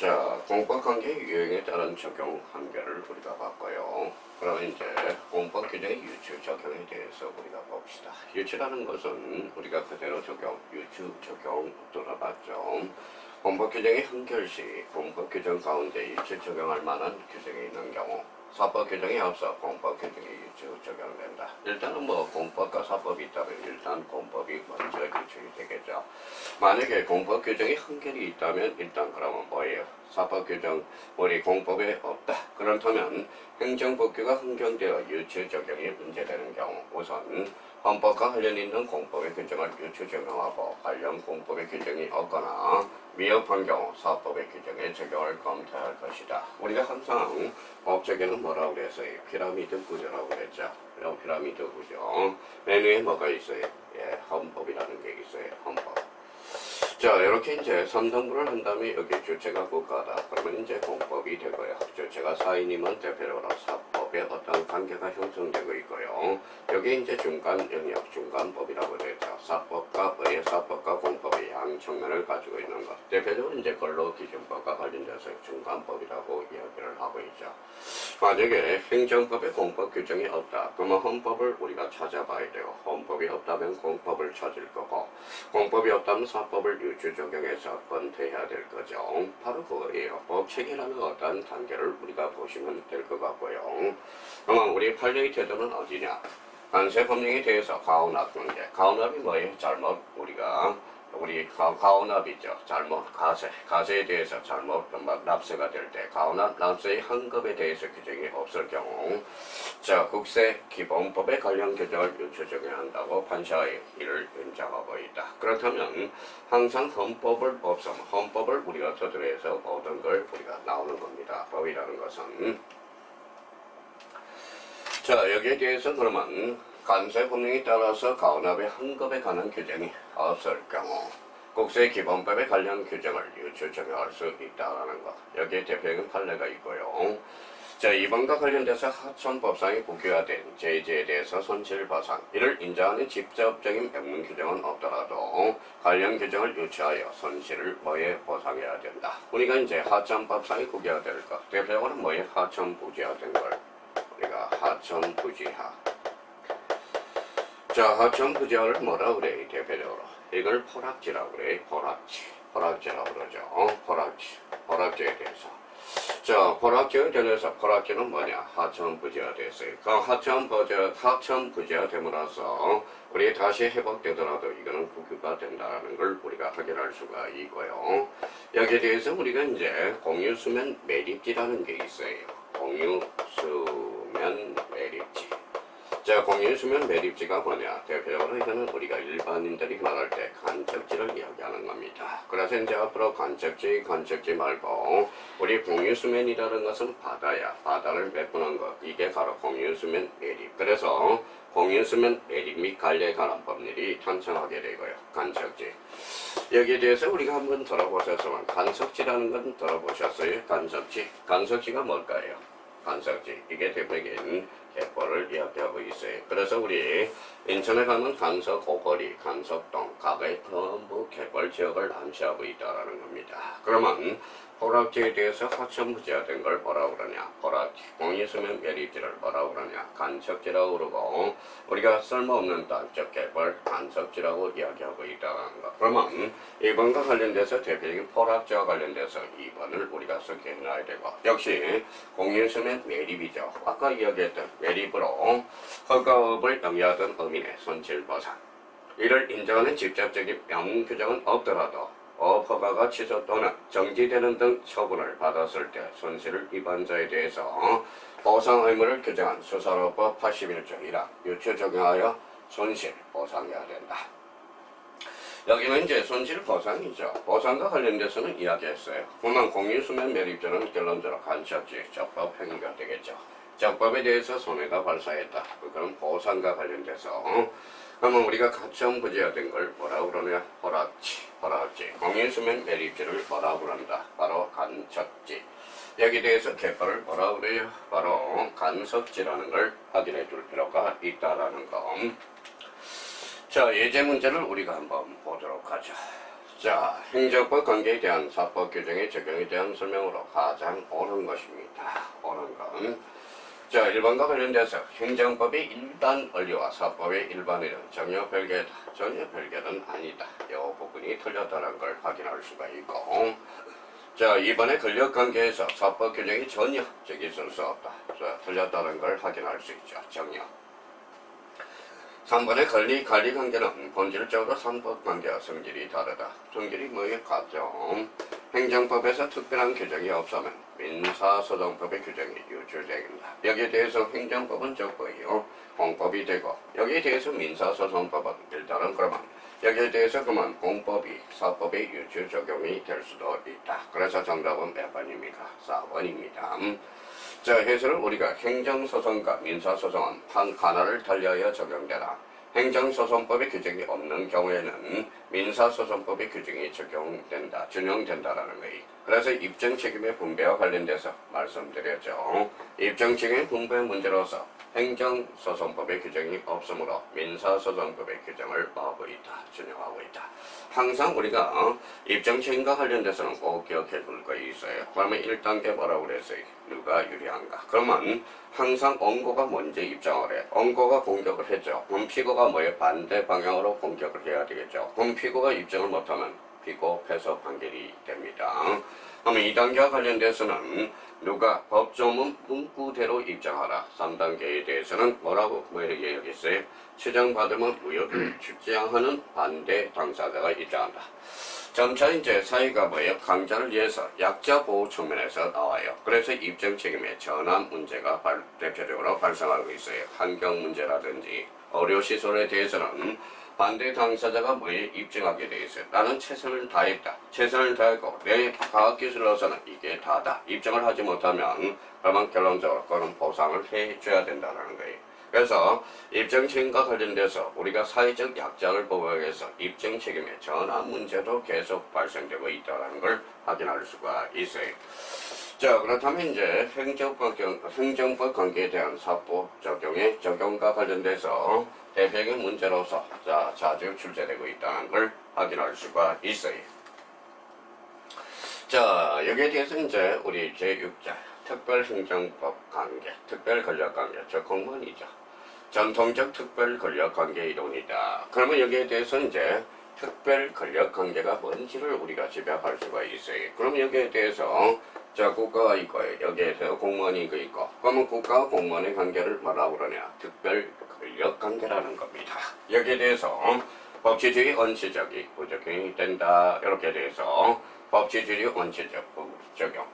자, 공법관계 유형에 따른 적용 한계를 우리가 봤고요. 그러면 이제 공법 규정의 유추 적용에 대해서 우리가 봅시다. 유추라는 것은 우리가 그대로 적용, 유추 적용 들어봤죠. 공법 규정의 한결 시 공법 규정 가운데 유추 적용할 만한 규정이 있는 경우, 사법 규정이 없어 공법 규정이 유추 적용된다. 일단은 뭐 공법과 사법이 있다면 일단 공법이 먼저 유추이 되겠죠. 만약에 공법 규정이 한결이 있다면 일단 그러면 뭐예요? 사법 규정 우리 공법에 없다. 그렇다면 행정법규가 흥정되어 유추 적용이 문제되는 경우 우선 헌법과 관련 있는 공법의 규정을 유추 적용하고 관련 공법의 규정이 없거나 위협한 경우 사법의 규정에 적용을 검토할 것이다. 우리가 항상 법적에는 뭐라고 그랬어요? 피라미드 구조라고 그랬죠. 피라미드 구조. 맨 위에 뭐가 있어요? 예, 헌법이라는 게 있어요. 헌법. 자, 이렇게 이제 3등분을 한 다음에 여기 주체가 국가다. 그러면 이제 공법이 되고요. 주체가 사인이면 대표적으로 사법에 어떤 관계가 형성되고 있고요. 여기 이제 중간 영역, 중간법이라고 되죠. 사법과 의회, 사법과 공법의 양 측면을 가지고 있는 것. 대표적으로 이제 근로기준법과 관련돼서 중간법이라고 이야기를 하고 있죠. 만약에 행정법에 공법 규정이 없다. 그러면 헌법을 우리가 찾아봐야 되고, 헌법이 없다면 공법을 찾을 거고, 공법이 없다면 사법을 유추 적용해서 검토해야 될 거죠. 바로 그거예요. 법체계라는 어떤 단계를 우리가 보시면 될 것 같고요. 그러면 우리 판례의 태도는 어디냐? 관세법령에 대해서 가온합 관계. 가온합이 뭐예요? 잘못 우리 가온합이죠. 잘못 가세에 대해서 잘못 납세가 될 때 가온합 납세의 환급에 대해서 규정이 없을 경우 자 국세 기본법에 관련 규정을 유추 적용한다고 판사의 이를 인정하고 있다. 그렇다면 항상 헌법을 우리가 토대로 모든 걸 우리가 나오는 겁니다. 법이라는 것은 자 여기에 대해서 그러면 관세법령에 따라서 가온합의 환급에 관한 규정이 없을 경우 국세기본법에 관련 규정을 유추 적용할 수 있다는 것. 여기에 대표적인 판례가 있고요. 자, 이번과 관련돼서 하천법상에 국유화된 제재에 대해서 손실보상 이를 인정하는 직접적인 명문 규정은 없더라도 관련 규정을 유추하여 손실을 뭐에 보상해야 된다. 우리가 이제 하천법상에 국유화될 것. 대표적으로 뭐에 하천부지화된 걸 우리가 하천부지화. 자, 하천부지화를 뭐라 그래? 대표적으로 이걸 포락지라고 그래. 포락지라고 그러죠. 포락지에 대해서. 자, 포락지에 대해서 포락지는 뭐냐? 하천부지화 됐어요. 그 하천부지화 됨으로써 우리 다시 회복되더라도 이거는 국유가 된다는 걸 우리가 확인할 수가 있고요. 여기에 대해서 우리가 이제 공유수면 매립지라는 게 있어요. 공유수면 매립지. 자, 공유수면 매립지가 뭐냐? 대표적으로 이거는 우리가 일반인들이 말할 때 간척지를 이야기하는 겁니다. 그래서 이제 앞으로 간척지 말고 우리 공유수면이라는 것은 바다야. 바다를 메꾸는 것. 이게 바로 공유수면 매립. 그래서 공유수면 매립 및 관리에 관한 법률이 탄생하게 되고요. 간척지. 여기에 대해서 우리가 한번 들어보셨으면 간척지라는 건 들어보셨어요? 간척지가 뭘까요? 간척지. 이게 대표적인 갯벌을 이야기하고 있어요. 그래서 우리 인천에 가면 간석 오거리, 간석동, 각의 전부 갯벌 지역을 암시하고 있다는 겁니다. 그러면 포락지에 대해서 하천부지화된 걸 뭐라고 그러냐? 포락지, 공유수면 매립지를 뭐라고 그러냐? 간척지라고 그러고 우리가 쓸모없는 땅적 갯벌, 간석지라고 이야기하고 있다는 것. 그러면 1번과 관련돼서 대표적인 포락지와 관련돼서 2번을 우리가 써놔야 되고 역시 공유수면 매립이죠. 아까 이야기했던 매립으로 허가업을 영위하던 의민의 손실보상 이를 인정하는 직접적인 명문 규정은 없더라도 허가가 취소 또는 정지되는 등 처분을 받았을 때 손실을 위반자에 대해서 보상 의무를 규정한 수사로법 81조 1항 유추 적용하여 손실 보상해야 된다. 여기는 이제 손실 보상이죠. 보상과 관련돼서는 이야기했어요. 그러면 공유수면 매립자는 결론적으로 간척지, 적법 행위가 되겠죠. 적법에 대해서 손해가 발생했다. 그건 보상과 관련돼서 그러면 우리가 하천부지화된 걸 뭐라고 그러냐? 포락지. 공유수면 매립지를 뭐라고 그런다? 바로 간척지. 여기에 대해서 갯벌을 뭐라고 그래요? 바로 간석지라는 걸 확인해 둘 필요가 있다라는 거. 자, 예제 문제를 우리가 한번 보도록 하죠. 자, 행정법 관계에 대한 사법 규정의 적용에 대한 설명으로 가장 옳은 것입니다. 옳은 건. 자, 1번과 관련돼서 행정법의 일반 원리와 사법의 일반 원리는 전혀 별개다. 전혀 별개는 아니다. 이 부분이 틀렸다는 걸 확인할 수가 있고, 자, 2번의 권력관계에서 사법 규정이 전혀 있을 수 없다. 자, 틀렸다는 걸 확인할 수 있죠. 전혀. 3번의 관리관계는 본질적으로 상법관계와 성질이 다르다. 성질이 뭐에 같죠? 행정법에서 특별한 규정이 없으면 민사소송법의 규정이 유출됩니다. 여기에 대해서 행정법은 적고요. 공법이 되고, 여기에 대해서 민사소송법은 일단은 그러면 여기에 대해서 그러면 공법이 사법의 유출 적용이 될 수도 있다. 그래서 정답은 몇 번입니까? 4번입니다. 자, 해설은 우리가 행정소송과 민사소송은 한 하나를 달리하여 적용되나 행정소송법의 규정이 없는 경우에는 민사소송법의 규정이 준용된다라는 거예요. 그래서 입증책임의 분배와 관련돼서 말씀드렸죠. 입증책임의 분배 문제로서 행정소송법의 규정이 없으므로 민사소송법의 규정을 뭐하고 있다, 준용하고 있다. 항상 우리가 입증책임과 관련돼서는 꼭 기억해 둘 거 있어요. 그러면 1단계 뭐라고 그랬어요? 누가 유리한가? 그러면 항상 원고가 먼저 입장을 해. 원고가 공격을 했죠. 그럼 피고가 뭐예요? 반대 방향으로 공격을 해야 되겠죠. 그럼 피고가 입증을 못하면 피고 패소 판결이 됩니다. 그러면 2단계와 관련돼서는 누가 법조문 문구대로 입장하라. 3단계에 대해서는 뭐라고 얘기했어요? 추정받으면 무효를 주장하는 반대 당사자가 입장한다. 점차 이제 사회가 뭐예요? 강자를 위해서 약자 보호 측면에서 나와요. 그래서 입증 책임의 전환 문제가 대표적으로 발생하고 있어요. 환경 문제라든지 의료시설에 대해서는 반대 당사자가 뭐에 입증하게 돼 있어요. 나는 최선을 다했다. 최선을 다했고 내 과학기술로서는 이게 다다. 입증을 하지 못하면 그러면 결론적으로 그런 보상을 해줘야 된다는 거예요. 그래서 입증 책임과 관련돼서 우리가 사회적 약자를 보호하기 위해서 입증 책임의 전환 문제도 계속 발생되고 있다는 걸 확인할 수가 있어요. 자, 그렇다면 이제 행정법 관계에 대한 사법 적용과 관련돼서 대표적인 문제로서 자주 출제되고 있다는 걸 확인할 수가 있어요. 자, 여기에 대해서 이제 우리 제6자 특별행정법 관계, 특별권력관계, 저 공문이죠. 전통적 특별권력관계 이론이다. 그러면 여기에 대해서 이제 특별권력관계가 뭔지를 우리가 집약할 수가 있어요. 그럼 여기에 대해서 자, 국가가 있고요. 여기에 대해서 공무원이 있고. 그러면 국가와 공무원의 관계를 뭐라고 그러냐? 특별권력관계라는 겁니다. 여기에 대해서 법치주의 원칙적이 부적용이 된다. 이렇게 돼서 법치주의 원칙적 적용.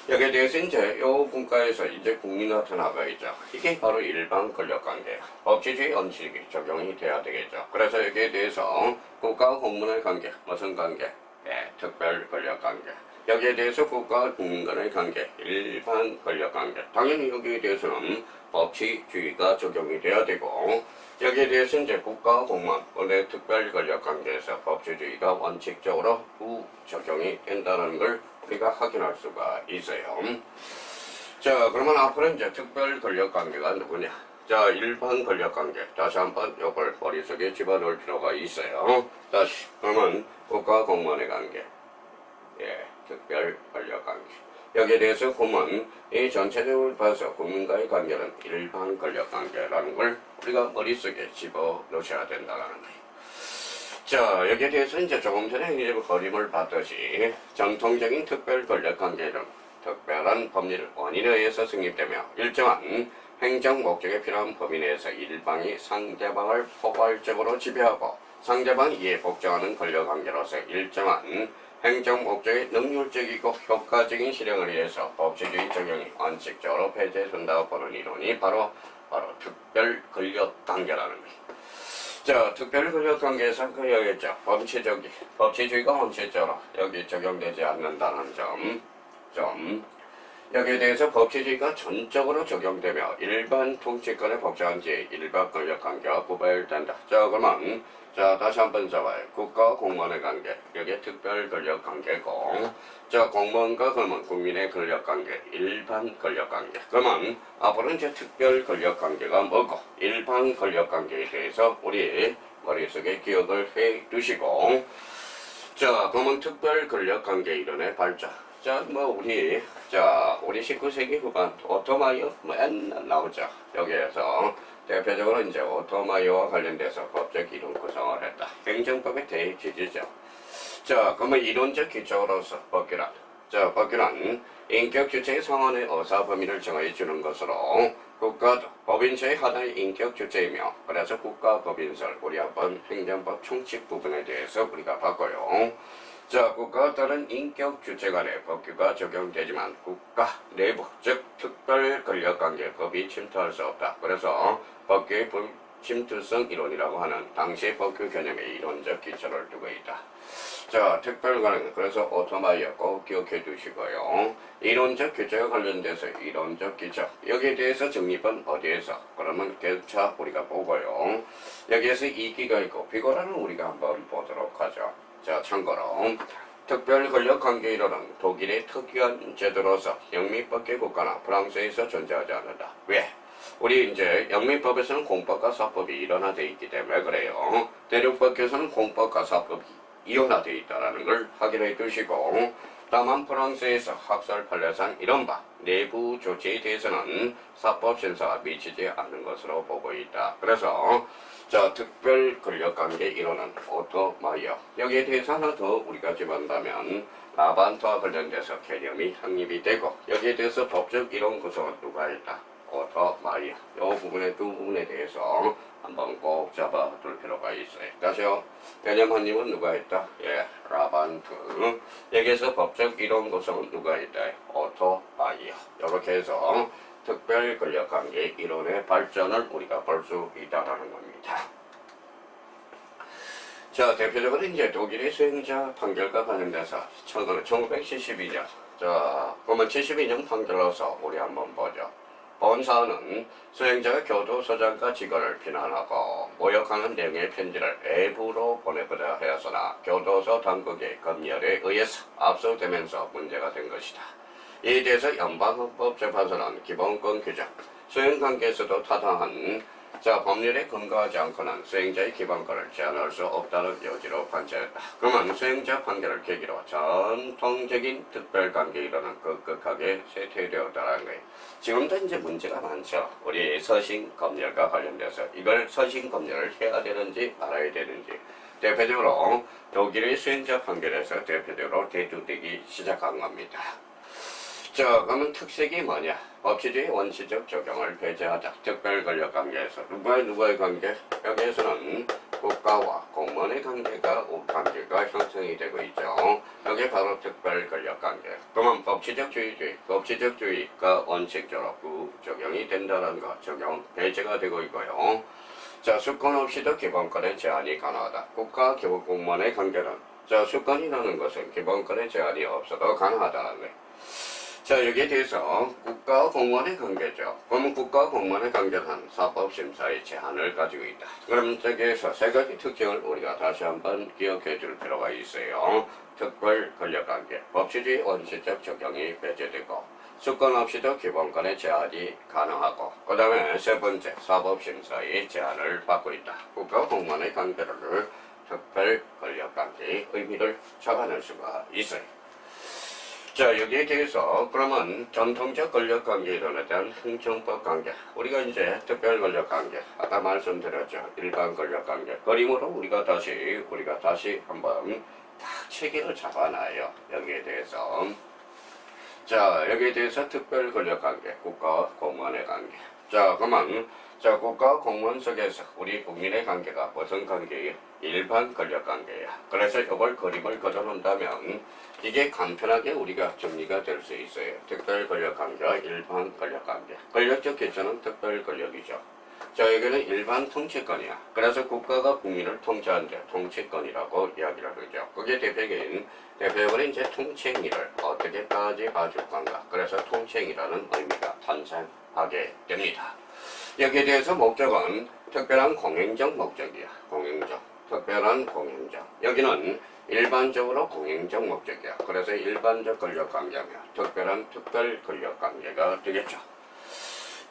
여기에 대해서 이제 요 분과에서 이제 국민 나타나가 있죠. 이게 바로 일반 권력관계예요. 법치주의 원칙이 적용이 돼야 되겠죠. 그래서 여기에 대해서 국가와 공무원의 관계, 무슨 관계? 네, 특별 권력관계. 여기에 대해서 국가와 국민 간의 관계, 일반 권력관계. 당연히 여기에 대해서는 법치주의가 적용이 돼야 되고, 여기에 대해서 이제 국가와 공무원, 원래 특별 권력관계에서 법치주의가 원칙적으로 부적용이 된다는 걸 우리가 확인할 수가 있어요. 자, 그러면 앞으로 이제 특별 권력관계가 누구냐? 자, 일반 권력관계. 다시 한번 이걸 머릿속에 집어넣을 필요가 있어요. 다시, 그러면 국가와 공무원의 관계. 예, 특별 권력관계. 여기에 대해서 보면 이 전체적으로 봐서 국민과의 관계는 일반 권력관계라는 걸 우리가 머릿속에 집어넣으셔야 된다는 거예요. 자, 여기에 대해서 이제 조금 전에 이제 그림을 봤듯이 정통적인 특별 권력관계는 특별한 법률 원인에 의해서 성립되며 일정한 행정 목적에 필요한 범위 내에서 일방이 상대방을 포괄적으로 지배하고 상대방이 이에 복종하는 권력관계로서 일정한 행정 목적의 능률적이고 효과적인 실행을 위해서 법치주의 적용이 원칙적으로 폐지된다고 보는 이론이 바로 특별 권력관계라는 거예요. 자, 특별 권력관계에서 그여겠죠. 법치주의가 원칙적으로 여기 적용되지 않는다는 점. 여기에 대해서 법치주의가 전적으로 적용되며 일반 통치권에 복잡한 지 일반 권력관계와 구별된다. 자, 그러면 자, 다시 한번 잡아요. 국가와 공무원의 관계. 여기에 특별 권력관계고, 자, 공무원과 그러면 국민의 권력관계, 일반 권력관계. 그러면 앞으로 이제 특별 권력관계가 뭐고, 일반 권력관계에 대해서 우리 머릿속에 기억을 해 두시고, 자, 그러면 특별 권력 관계 이론의 발전. 자, 우리 19세기 후반 오토마이어 맨날 나오죠. 여기에서 대표적으로 이제 오토마이어와 관련돼서 법적 이론 구성을 했다. 행정법의 대지지죠. 자, 그러면 이론적 기초로서 법규란. 자, 법규란 인격 주체의 상환의 의사 범위를 정해 주는 것으로 국가도 법인체의 하나의 인격 주체이며, 그래서 국가 법인설 우리 한번 행정법 총칙 부분에 대해서 우리가 봤고요. 자, 국가와 다른 인격 주체 간의 법규가 적용되지만 국가 내부, 즉 특별 권력관계 법이 침투할 수 없다. 그래서 법규의 불침투성 이론이라고 하는 당시 법규 개념의 이론적 기초를 두고 있다. 자, 특별관계, 그래서 오토마이어 꼭 기억해 두시고요. 이론적 기초와 관련돼서 이론적 기초, 여기에 대해서 정립은 어디에서? 그러면 교차 우리가 보고요. 여기에서 이기가 있고 비고라는 우리가 한번 보도록 하죠. 자, 참고로 특별 권력 관계 이론은 독일의 특이한 제도로서 영미법계 국가나 프랑스에서 존재하지 않는다. 왜? 우리 이제 영미법에서는 공법과 사법이 일원화되어 있기 때문에 그래요. 대륙법계에서는 공법과 사법이 이원화되어 있다는 걸 확인해 두시고, 다만 프랑스에서 학설 판례상 이른바 내부 조치에 대해서는 사법 신사가 미치지 않는 것으로 보고 있다. 그래서 자, 특별 권력관계 이론은 오토마이어, 여기에 대해서 하나 더 우리가 집어넣는다면 라반토와 관련돼서 개념이 확립이 되고, 여기에 대해서 법적 이론 구성은 누가 했다? 오토마이어. 이 부분의 두 부분에 대해서 한번 꼭 잡아둘 필요가 있어요. 다시요. 개념 확립은 누가 했다? 예, 라반트. 여기에서 법적 이론 구성은 누가 했다? 오토마이어. 이렇게 해서 특별 권력관계 이론의 발전을 우리가 볼 수 있다는 겁니다. 자, 대표적으로 이제 독일의 수행자 판결과 관련돼서 1972년, 자, 그러면 72년 판결로서 우리 한번 보죠. 본사는 수행자가 교도소장과 직원을 비난하고 모욕하는 내용의 편지를 외부로 보내보자 하였으나 교도소 당국의 검열에 의해서 압수되면서 문제가 된 것이다. 이에 대해서 연방헌법재판소는 기본권 규정, 수행관계에서도 타당한 법률에 근거하지 않고는 수행자의 기본권을 제한할 수 없다는 요지로 판결했다. 그러면 수행자 판결을 계기로 전통적인 특별관계 이론은 급격하게 쇠퇴되었다는 거예요. 지금도 이제 문제가 많죠. 우리 서신검열과 관련돼서 이걸 서신검열을 해야 되는지 말아야 되는지. 대표적으로 독일의 수행자 판결에서 대표적으로 대두되기 시작한 겁니다. 자, 그러면 특색이 뭐냐? 법치주의 원시적 적용을 배제하자. 특별 권력 관계에서 누구의 관계? 여기에서는 국가와 공무원의 관계가 형성이 되고 있죠. 여기 바로 특별 권력 관계. 그러면 법치적주의가 원칙적으로 적용이 된다는 것, 적용 배제가 되고 있고요. 자, 수권 없이도 기본권의 제한이 가능하다. 국가 공무원의 관계는 수권이라는 것은 기본권의 제한이 없어도 가능하다는 거예요. 자, 여기에 대해서 국가와 공무원의 관계죠. 그러면 국가와 공무원의 관계는 사법심사의 제한을 가지고 있다. 그럼 여기에서 세 가지 특징을 우리가 다시 한번 기억해 줄 필요가 있어요. 특별 권력관계, 법치주의 원칙적 적용이 배제되고, 수권 없이도 기본권의 제한이 가능하고, 그 다음에 세 번째, 사법심사의 제한을 받고 있다. 국가와 공무원의 관계를 특별 권력관계의 의미를 잡아낼 수가 있어요. 자, 여기에 대해서 그러면 전통적 권력관계 이론에 대한 행정법 관계, 우리가 이제 특별 권력관계 아까 말씀드렸죠. 일반 권력관계 그림으로 우리가 다시 한번 딱 체계를 잡아놔요. 여기에 대해서 자, 여기에 대해서 특별 권력관계, 국가와 공무원의 관계. 자, 그러면 국가와 공무원 속에서 우리 국민의 관계가 무슨 관계예요? 일반 권력관계야. 그래서 이걸 그림을 그려놓는다면 이게 간편하게 우리가 정리가 될 수 있어요. 특별 권력관계와 일반 권력관계. 권력적 기초는 특별 권력이죠. 자, 여기는 일반 통치권이야. 그래서 국가가 국민을 통치하는데 통치권이라고 이야기를 하죠. 그게 대표적으로 이제 통치행위를 어떻게까지 봐줄 건가. 그래서 통치행위라는 의미가 탄생하게 됩니다. 여기에 대해서 목적은 특별한 공행적 목적이야. 특별한 공행적. 여기는 일반적으로 공행적 목적이야. 그래서 일반적 권력관계며 특별 권력관계가 되겠죠.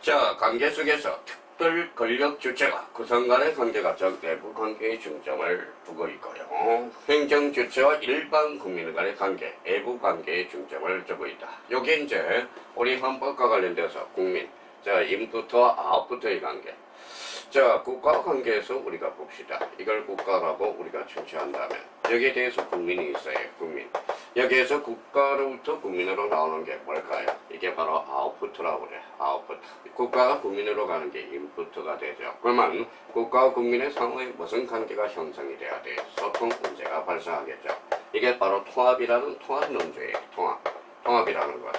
자, 관계 속에서 특별 권력 주체가 구성 간의 관계가 적 내부 관계의 중점을 두고 있고요. 행정 주체와 일반 국민 간의 관계, 내부 관계의 중점을 두고 있다. 요게 이제 우리 헌법과 관련돼서 국민, 자 인부터와 아웃부터의 관계. 자, 국가 관계에서 우리가 봅시다. 이걸 국가라고 우리가 취한다면 여기에 대해서 국민이 있어요. 국민. 여기에서 국가로부터 국민으로 나오는 게 뭘까요? 이게 바로 아웃풋이라고 그래. 아웃풋. 국가가 국민으로 가는 게 인풋가 되죠. 그러면 국가와 국민의 상호에 무슨 관계가 형성이 돼야 돼요? 소통 문제가 발생하겠죠. 이게 바로 통합이라는 통합 논제예요. 통합이라는 것.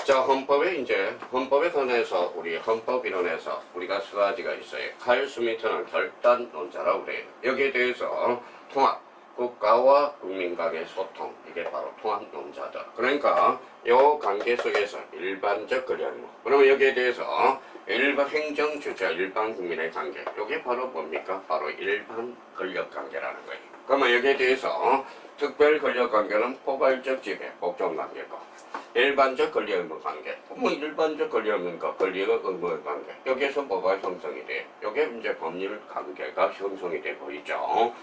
자, 헌법에 관해서 우리 헌법이론에서 우리가 세 가지가 있어요. 칼 스미트는 결단론자라고 그래요. 여기에 대해서 통합, 국가와 국민 간의 소통, 이게 바로 통합론자다. 그러니까 이 관계 속에서 일반적 권력무. 그러면 여기에 대해서 일반 행정 주체, 일반 국민의 관계, 이게 바로 뭡니까? 바로 일반 권력 관계라는 거예요. 그러면 여기에 대해서 특별 권력 관계는 포괄적 지배, 복종 관계고, 일반적 권리 의무 관계. 뭐 일반적 권리 의무니까 권리가 의무의 관계. 여기에서 뭐가 형성이 돼? 여기에 이제 법률 관계가 형성이 되고 있죠.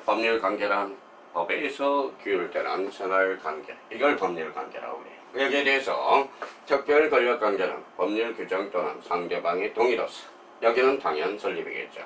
법률 관계란 법에서 규율되는 생활 관계. 이걸 법률 관계라고 해요. 여기에 대해서 특별 권력 관계는 법률 규정 또는 상대방의 동의로서. 여기는 당연 설립이겠죠.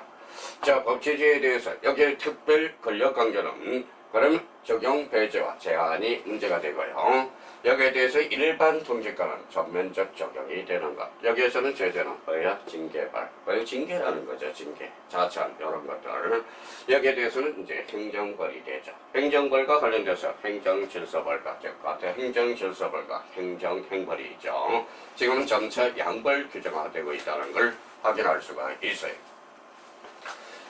자, 법치주의에 대해서 여기에 특별 권력 관계는 그럼 적용 배제와 제한이 문제가 되고요. 여기에 대해서 일반 통지권은 전면적 적용이 되는 것. 여기에서는 제재는 의학 징계발, 징계라는 거죠. 징계, 자천 이런 것들. 여기에 대해서는 이제 행정벌이 되죠. 행정벌과 관련돼서 행정질서벌과 즉 같은 행정질서벌과 행정행벌이 있죠. 지금은 점차 양벌 규정화되고 있다는 걸 확인할 수가 있어요.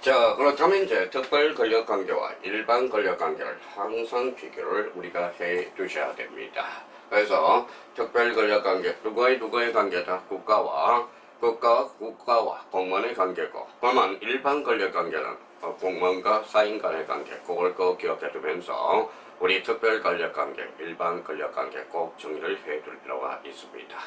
자, 그렇다면 이제 특별 권력 관계와 일반 권력 관계를 항상 비교를 우리가 해 두셔야 됩니다. 그래서 특별 권력 관계, 누구의 관계다? 국가와 공무원의 관계고, 그러면 일반 권력 관계는 공무원과 사인 간의 관계, 그걸 꼭 기억해 두면서 우리 특별 권력 관계, 일반 권력 관계 꼭 정리를 해 둘 필요가 있습니다.